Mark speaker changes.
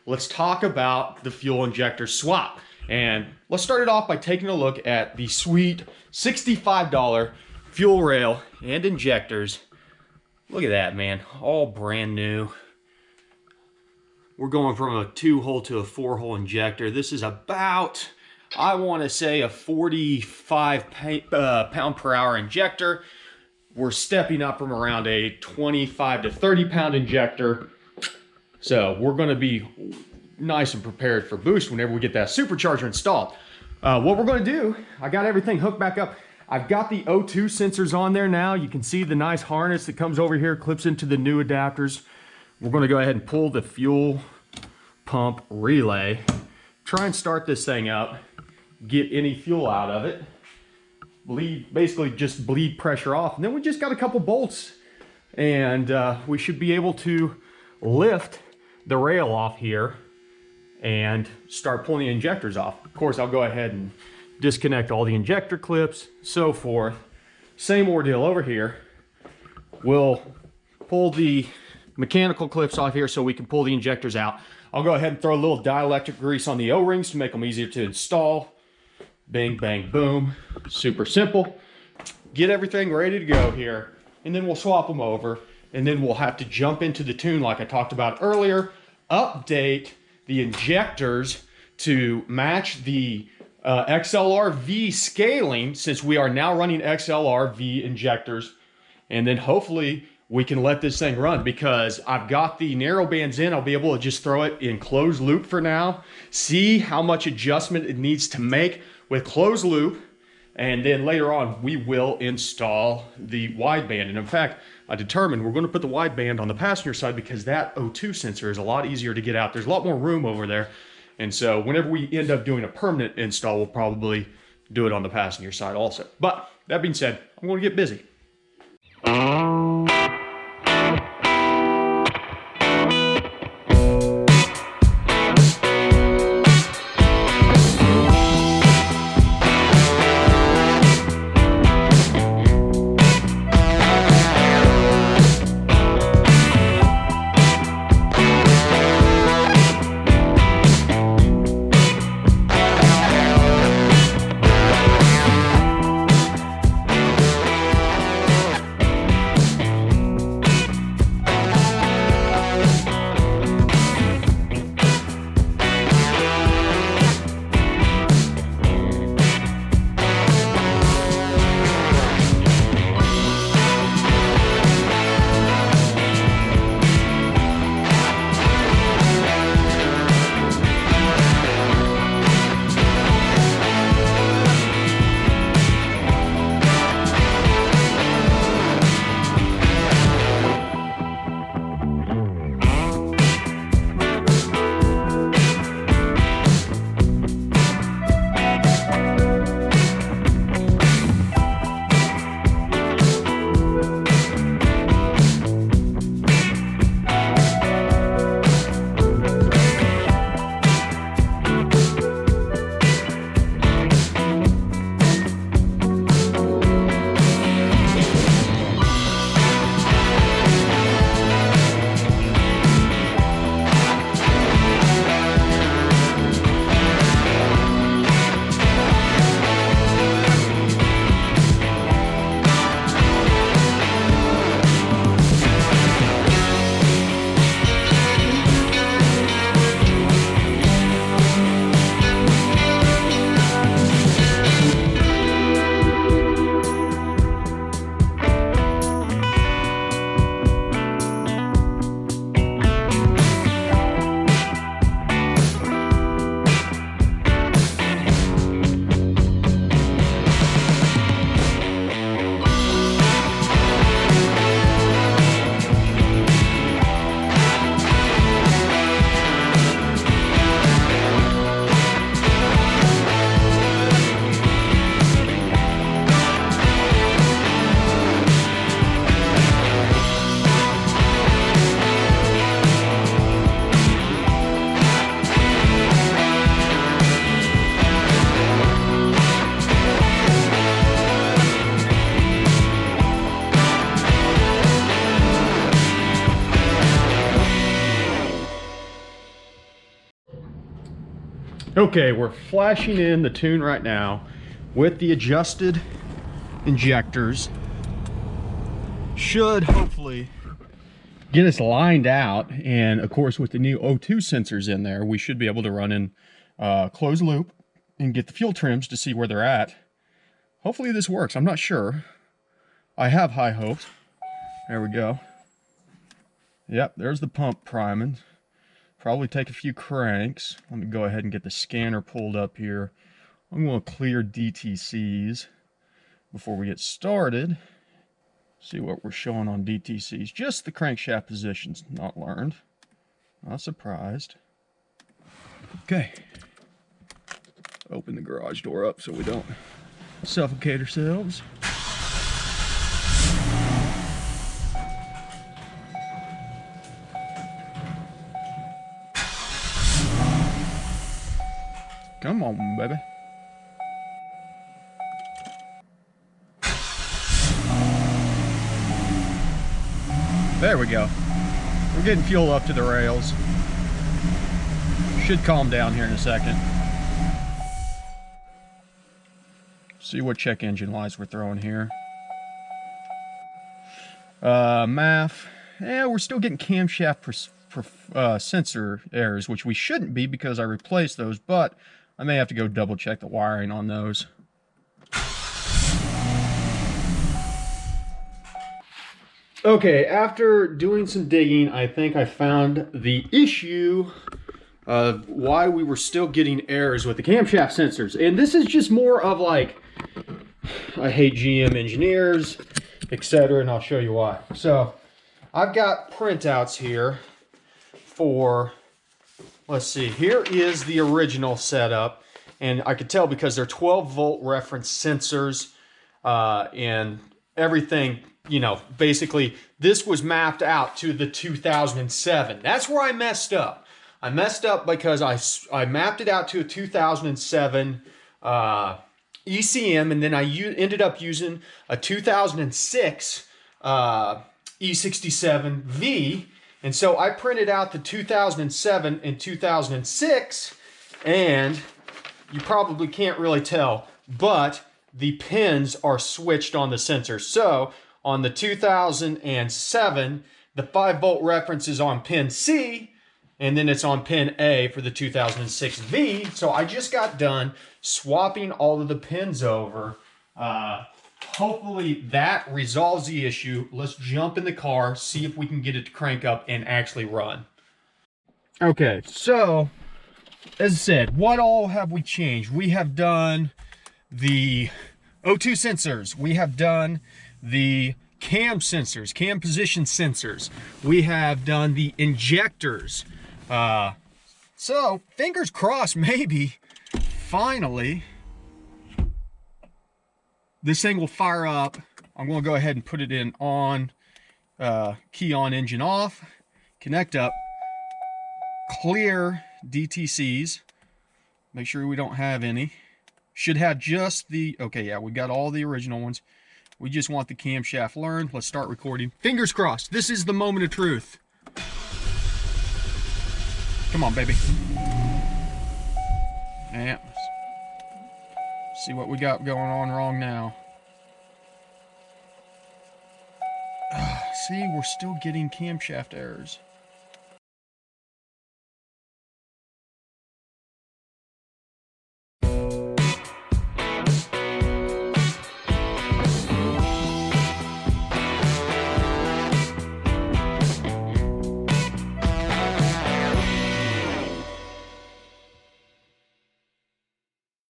Speaker 1: let's talk about the fuel injector swap. And let's start it off by taking a look at the sweet $65 fuel rail and injectors. Look at that, man, all brand new. We're going from a 2-hole to a 4-hole injector. This is about, I want to say, a 45 pound per hour injector. We're stepping up from around a 25 to 30 pound injector. So we're going to be nice and prepared for boost whenever we get that supercharger installed. What we're going to do, I got everything hooked back up. I've got the O2 sensors on there now. You can see the nice harness that comes over here, clips into the new adapters. We're going to go ahead and pull the fuel pump relay, try and start this thing up, get any fuel out of it, basically just bleed pressure off. And then we just got a couple bolts and we should be able to lift the rail off here and start pulling the injectors off. Of course, I'll go ahead and disconnect all the injector clips, so forth. Same ordeal over here. We'll pull the mechanical clips off here so we can pull the injectors out. I'll go ahead and throw a little dielectric grease on the O-rings to make them easier to install. Bang, bang, boom. Super simple. Get everything ready to go here, and then we'll swap them over, and then we'll have to jump into the tune like I talked about earlier, update the injectors to match the XLR-v scaling, since we are now running XLR-v injectors, and then hopefully we can let this thing run, because I've got the narrow bands in. I'll be able to just throw it in closed loop for now, see how much adjustment it needs to make with closed loop, and then later on we will install the wideband. And in fact, I determined we're going to put the wideband on the passenger side because that O2 sensor is a lot easier to get out. There's a lot more room over there. And so whenever we end up doing a permanent install, we'll probably do it on the passenger side also. But that being said, I'm going to get busy. Okay, we're flashing in the tune right now with the adjusted injectors. Should hopefully get us lined out, and of course with the new O2 sensors in there, we should be able to run in closed loop and get the fuel trims to see where they're at. Hopefully this works. I'm not sure. I have high hopes. There we go. Yep, there's the pump priming. Probably take a few cranks. Let me go ahead and get the scanner pulled up here. I'm going to clear DTCs before we get started. See what we're showing on DTCs. Just the crankshaft positions not learned. Not surprised. Okay. Open the garage door up so we don't suffocate ourselves. Come on, baby. There we go. We're getting fuel up to the rails. Should calm down here in a second. See what check engine lights we're throwing here. MAF. Yeah, we're still getting camshaft sensor errors, which we shouldn't be because I replaced those, but I may have to go double check the wiring on those. Okay, after doing some digging, I think I found the issue of why we were still getting errors with the camshaft sensors. And this is just more of like, I hate GM engineers, etc., and I'll show you why. So, I've got printouts here for, let's see, here is the original setup. And I could tell because they're 12-volt reference sensors and everything. You know, basically, this was mapped out to the 2007. That's where I messed up. I messed up because I mapped it out to a 2007 ECM, and then I ended up using a 2006 E67V. And so I printed out the 2007 and 2006, and you probably can't really tell, but the pins are switched on the sensor. So on the 2007, the 5-volt reference is on pin C, and then it's on pin A for the 2006 V. So I just got done swapping all of the pins over. Hopefully that resolves the issue. Let's jump in the car, see if we can get it to crank up and actually run. Okay, so as I said, what all have we changed? We have done the O2 sensors. We have done the cam sensors, cam position sensors. We have done the injectors. So fingers crossed, maybe finally this thing will fire up. I'm going to go ahead and put it in on, key on, engine off, connect up, clear DTCs, make sure we don't have any. Should have just the, okay, yeah, we got all the original ones. We just want the camshaft learned. Let's start recording. Fingers crossed. This is the moment of truth. Come on, baby. Yeah. See what we got going on wrong now. See, we're still getting camshaft errors.